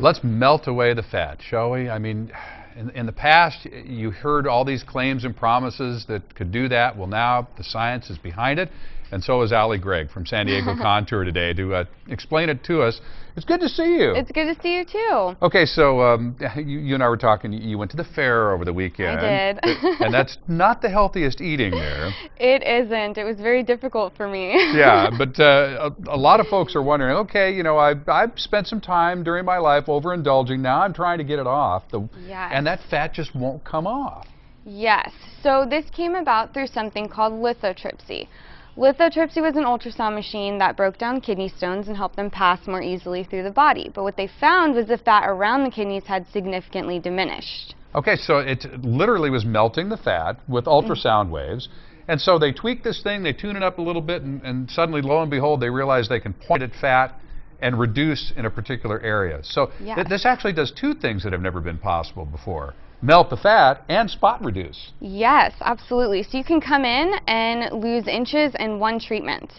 Let's melt away the fat, shall we? I mean, in the past, you heard all these claims and promises that could do that. Well, now the science is behind it, and so is Allie Gregg from San Diego Kontur today to explain it to us. It's good to see you. It's good to see you too. Okay, so you and I were talking. You went to the fair over the weekend. I did. And that's not the healthiest eating there. It isn't. It was very difficult for me. Yeah, but a lot of folks are wondering, okay, you know, I've spent some time during my life overindulging. Now I'm trying to get it off. Yes. And that fat just won't come off. Yes. So this came about through something called lithotripsy. Lithotripsy was an ultrasound machine that broke down kidney stones and helped them pass more easily through the body. But what they found was the fat around the kidneys had significantly diminished. Okay, so it literally was melting the fat with ultrasound waves. And so they tweak this thing, they tune it up a little bit, and suddenly, lo and behold, they realize they can point at fat and reduce in a particular area. So Yes. this actually does two things that have never been possible before. Melt the fat and spot reduce. Yes, absolutely. So you can come in and lose inches in one treatment.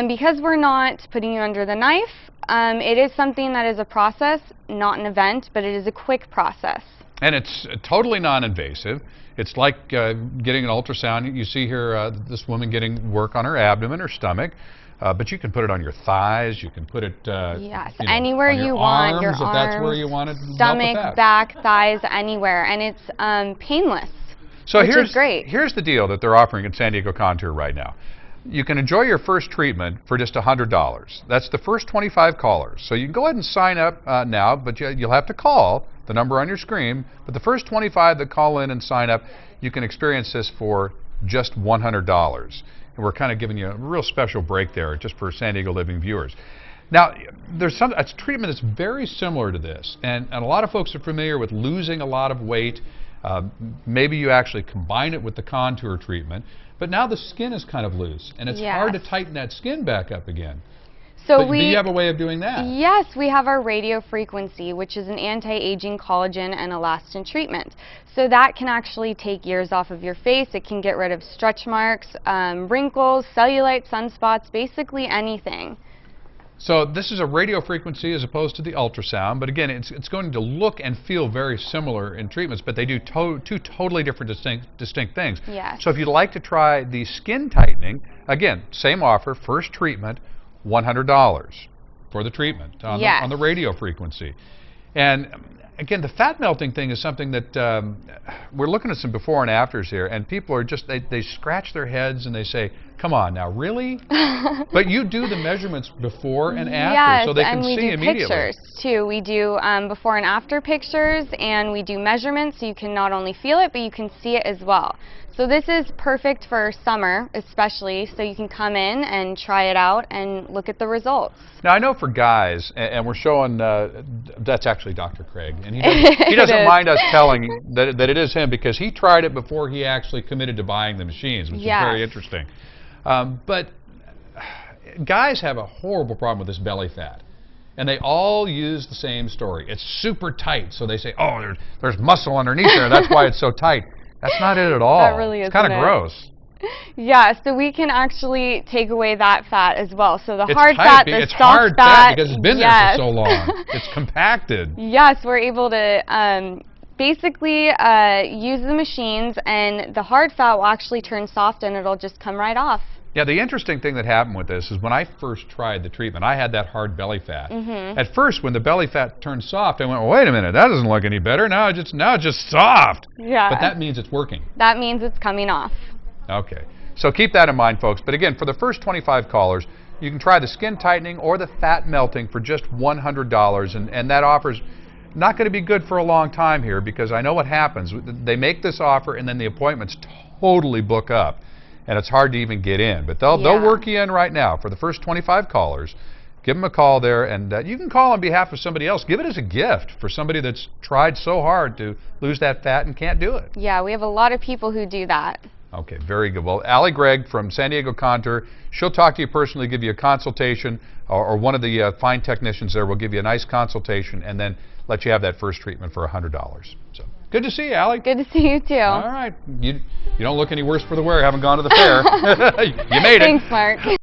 Because we're not putting you under the knife, it is something that is a process, not an event, but it is a quick process. And it's totally non-invasive. It's like getting an ultrasound. You see here this woman getting work on her abdomen, her stomach. But you can put it on your thighs. You can put it Yes, you know, anywhere on your you want. Your arms, if arms, that's where you want it. stomach, back, thighs, anywhere, and it's painless. So which is great. Here's the deal that they're offering at San Diego Kontur right now. You can enjoy your first treatment for just $100. That's the first 25 callers. So you can go ahead and sign up now, but you'll have to call the number on your screen. But the first 25 that call in and sign up, you can experience this for just $100. And we're kind of giving you a real special break there just for San Diego Living viewers. Now, there's a treatment that's very similar to this, and a lot of folks are familiar with losing a lot of weight. Maybe you actually combine it with the Kontur treatment, but now the skin is kind of loose, and it's hard to tighten that skin back up again. So but you have a way of doing that. Yes, we have our radio frequency, which is an anti-aging collagen and elastin treatment. So that can actually take years off of your face. It can get rid of stretch marks, wrinkles, cellulite, sunspots, basically anything. So this is a radio frequency as opposed to the ultrasound, but again, it's going to look and feel very similar in treatments, but they do two totally different distinct things. Yes. So if you'd like to try the skin tightening, again, same offer, first treatment, $100 for the treatment on the radio frequency. And again, the fat melting thing is something that we're looking at some before and afters here, and people are just, they scratch their heads and they say, come on now, really? But you do the measurements before and after, so they can see immediately. Yes, and we do pictures too. We do before and after pictures, and we do measurements, so you can not only feel it, but you can see it as well. So this is perfect for summer, especially, so you can come in and try it out and look at the results. Now, I know for guys, and we're showing, that's actually Dr. Craig, and he doesn't mind us telling that it is him, because he tried it before he actually committed to buying the machines, which is very interesting. But guys have a horrible problem with this belly fat. And they all use the same story. It's super tight, so they say, oh, there's muscle underneath there, that's why it's so tight. That's not it at all. That really isn't. It's kind of gross. Yeah, so we can actually take away that fat as well. So the hard fat, the it's soft hard fat, because it's been there for so long. It's compacted. Yes, we're able to basically use the machines, and the hard fat will actually turn soft and it'll just come right off. Yeah, the interesting thing that happened with this is when I first tried the treatment, I had that hard belly fat. At first, when the belly fat turned soft, I went, well, wait a minute, that doesn't look any better. Now it's just soft. Yeah. But that means it's working. That means it's coming off. Okay. So keep that in mind, folks. But again, for the first 25 callers, you can try the skin tightening or the fat melting for just $100. And that offer's not going to be good for a long time here, because I know what happens. They make this offer and then the appointments totally book up. And it's hard to even get in. But they'll work you in right now for the first 25 callers. Give them a call there, and you can call on behalf of somebody else. Give it as a gift for somebody that's tried so hard to lose that fat and can't do it. Yeah, we have a lot of people who do that. Okay, very good. Well, Allie Gregg from San Diego Kontur, she'll talk to you personally, give you a consultation, or one of the fine technicians there will give you a nice consultation, and then let you have that first treatment for $100. So good to see you, Allie. Good to see you too. All right. You don't look any worse for the wear. Haven't gone to the fair. You made it. Thanks, Mark.